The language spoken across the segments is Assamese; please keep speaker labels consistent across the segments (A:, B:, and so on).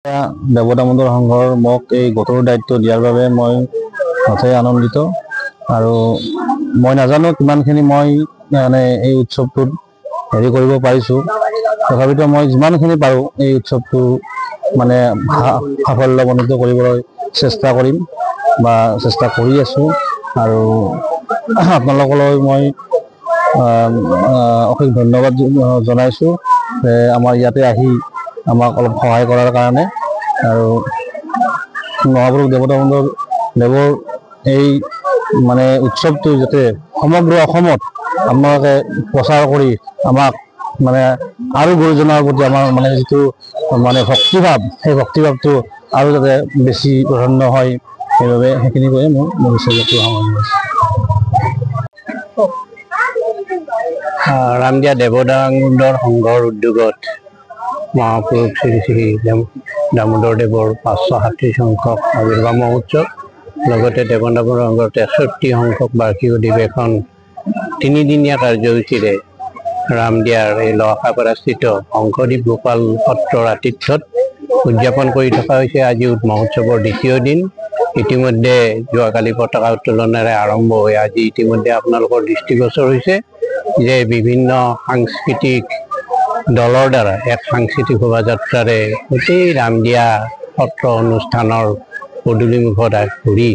A: দেৱ দামোদৰ সংঘৰ মোক এই গোটৰ দায়িত্ব দিয়াৰ বাবে মই অতিশয় আনন্দিত আৰু মই নাজানো কিমানখিনি মই মানে এই উৎসৱটোত হেৰি কৰিব পাৰিছোঁ। তথাপিতো মই যিমানখিনি পাৰোঁ এই উৎসৱটো মানে সাফল্যমণ্ডিত কৰিবলৈ চেষ্টা কৰিম বা চেষ্টা কৰি আছোঁ। আৰু আপোনালোকলৈ মই অশেষ ধন্যবাদ জনাইছোঁ যে আমাৰ ইয়াতে আহি আমাক অলপ সহায় কৰাৰ কাৰণে। আৰু মহাপুৰুষ দেৱ দামোদৰ দেৱৰ এই মানে উৎসৱটো যাতে সমগ্ৰ অসমত আপোনালোকে প্ৰচাৰ কৰি আমাক মানে আৰু গুৰুজনাৰ প্ৰতি আমাৰ মানে যিটো মানে ভক্তিভাৱ, সেই ভক্তিভাৱটো আৰু যাতে বেছি প্ৰসন্ন হয়, সেইবাবে সেইখিনি কৈয়ে মোৰ ভৱিষ্যতটো সামৰণি মাৰিছোঁ।
B: ৰামদিয়া দেৱ দামোদৰ সংঘৰ উদ্যোগত মহাপুৰুষ শ্ৰী শ্ৰী দামোদৰ দেৱৰ 537 সংখ্যক আৱিৰ্ভাৱ মহোৎসৱ, লগতে দেৱ দামোদৰ সংঘৰ 63 সংখ্যক বাৰ্ষিক অধিৱেশন তিনিদিনীয়া কাৰ্যসূচীৰে ৰামদিয়াৰ এই লহাপাৰাস্থিত শংকৰদেৱ গোপাল সত্ৰৰ আতিথ্যত উদযাপন কৰি থকা হৈছে। আজি মহোৎসৱৰ দ্বিতীয় দিন। ইতিমধ্যে যোৱাকালি পতাকা উত্তোলনেৰে আৰম্ভ হৈ আজি ইতিমধ্যে আপোনালোকৰ দৃষ্টিগোচৰ হৈছে যে বিভিন্ন সাংস্কৃতিক দলৰ দ্বাৰা এক সাংস্কৃতিক শোভাযাত্ৰাৰে গোটেই ৰামদিয়া সত্ৰ অনুষ্ঠানৰ পদূলিমুখত ঘূৰি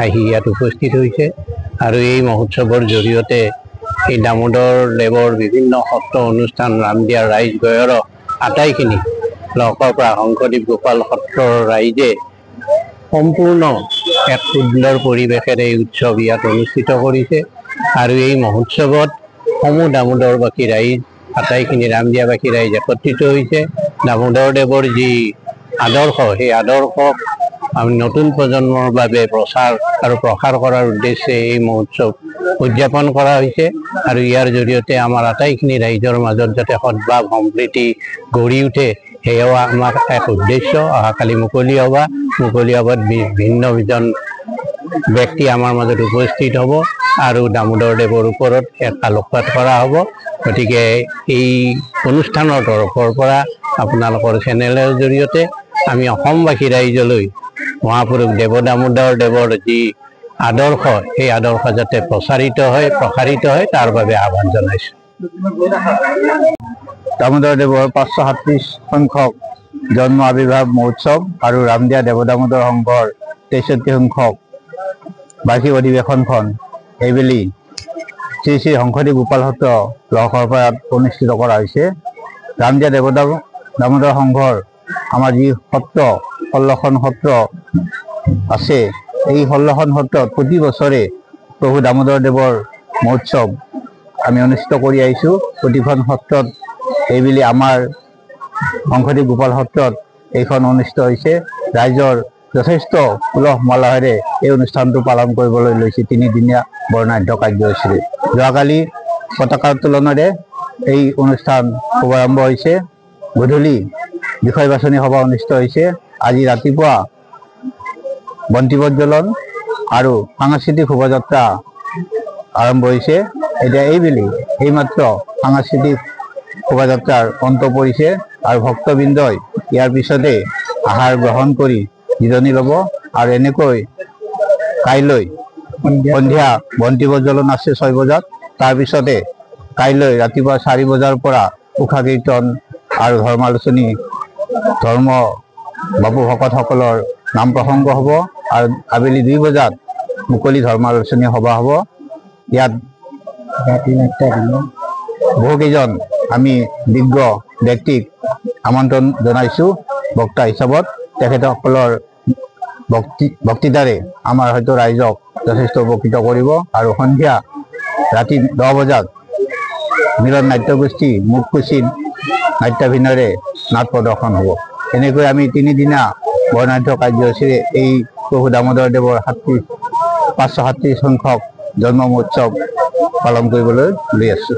B: আহি ইয়াত উপস্থিত হৈছে। আৰু এই মহোৎসৱৰ জৰিয়তে এই দামোদৰ দেৱৰ বিভিন্ন সত্ৰ অনুষ্ঠান ৰামদিয়াৰ ৰাইজ গঞৰ আটাইখিনি লোকৰ পৰা শংকৰদেৱ গোপাল সত্ৰৰ ৰাইজে সম্পূৰ্ণ এক সুন্দৰ পৰিৱেশেৰে এই উৎসৱ ইয়াত অনুষ্ঠিত কৰিছে। আৰু এই মহোৎসৱত সমূহ দামোদৰবাসী ৰাইজ আটাইখিনি ৰামদিয়াবাসী ৰাইজ একত্ৰিত হৈছে। দামোদৰ দেৱৰ যি আদৰ্শ, সেই আদৰ্শক আমি নতুন প্ৰজন্মৰ বাবে প্ৰচাৰ আৰু প্ৰসাৰ কৰাৰ উদ্দেশ্যে এই মহোৎসৱ উদযাপন কৰা হৈছে। আৰু ইয়াৰ জৰিয়তে আমাৰ আটাইখিনি ৰাইজৰ মাজত যাতে সদ্ভাৱ সম্প্ৰীতি গঢ়ি উঠে, সেয়াও আমাৰ এক উদ্দেশ্য। অহাকালি মুকলি সভাত ভিন্ন ব্যক্তি আমাৰ মাজত উপস্থিত হ'ব আৰু দামোদৰ দেৱৰ ওপৰত এক আলোকপাত কৰা হ'ব। গতিকে এই অনুষ্ঠানৰ তৰফৰ পৰা আপোনালোকৰ চেনেলৰ জৰিয়তে আমি অসমবাসী ৰাইজলৈ মহাপুৰুষ দেৱ দামোদৰ দেৱৰ যি আদৰ্শ, সেই আদৰ্শ যাতে প্ৰসাৰিত হয় তাৰ বাবে আহ্বান জনাইছোঁ।
A: দামোদৰ দেৱৰ 537 সংখ্যক জন্ম আৱিৰ্ভাৱ মহোৎসৱ আৰু ৰামদিয়া দেৱ দামোদৰ সংঘৰ 63 সংখ্যক বাৰ্ষিক অধিৱেশনখন এইবেলি শ্ৰী শ্ৰী শংকৰদেৱ গোপাল সত্ৰ লহকৰপাৰাত অনুষ্ঠিত কৰা হৈছে। ৰামদিয়া দেৱ দামোদৰ সংঘৰ আমাৰ যি সত্ৰ 16খন সত্ৰ আছে, এই 16খন সত্ৰত প্ৰতি বছৰে প্ৰভু দামোদৰ দেৱৰ মহোৎসৱ আমি অনুষ্ঠিত কৰি আহিছোঁ। প্ৰতিখন সত্ৰত এইবেলি আমাৰ শংকৰদেৱ গোপাল সত্ৰত এইখন অনুষ্ঠিত হৈছে। ৰাইজৰ যথেষ্ট উলহ মালহেৰে এই অনুষ্ঠানটো পালন কৰিবলৈ লৈছে তিনিদিনীয়া বৰ্ণাঢ্য কাৰ্যসূচীৰে। যোৱাকালি পতাকা উত্তোলনেৰে এই অনুষ্ঠান শুভাৰম্ভ হৈছে। গধূলি বিষয় বাছনি সভা অনুষ্ঠিত হৈছে। আজি ৰাতিপুৱা বন্তি প্ৰজ্বলন আৰু সাংস্কৃতিক শোভাযাত্ৰা আৰম্ভ হৈছে। এতিয়া এইমাত্ৰ সাংস্কৃতিক শোভাযাত্ৰাৰ অন্ত পৰিছে আৰু ভক্তবৃন্দই ইয়াৰ পিছতে আহাৰ গ্ৰহণ কৰি জিৰণি ল'ব। আৰু এনেকৈ কাইলৈ সন্ধিয়া বন্তি প্ৰজ্বলন আছে 6 বজাত। তাৰপিছতে কাইলৈ ৰাতিপুৱা 4 বজাৰ পৰা উষা কীৰ্তন আৰু ধৰ্মালোচনী ধৰ্ম বাপু ভকতসকলৰ নাম প্ৰসংগ হ'ব। আৰু আবেলি 2 বজাত মুকলি ধৰ্মালোচনী সভা হ'ব। ইয়াত বহুকেইজন আমি বিজ্ঞ ব্যক্তিক আমন্ত্ৰণ জনাইছোঁ বক্তা হিচাপত। তেখেতসকলৰ বক্তৃতাৰে আমাৰ হয়তো ৰাইজক যথেষ্ট উপকৃত কৰিব। আৰু সন্ধিয়া ৰাতি 10 বজাত মিলন নাট্যগোষ্ঠী মুখকুচিত নাট্যাভিনয়েৰে নাট প্ৰদৰ্শন হ'ব। এনেকৈ আমি তিনিদিনীয়া বৰ্ণাঢ্য কাৰ্যসূচীৰে এই প্ৰভু দামোদৰ দেৱৰ 537 সংখ্যক জন্ম মহোৎসৱ পালন কৰিবলৈ লৈ আছোঁ।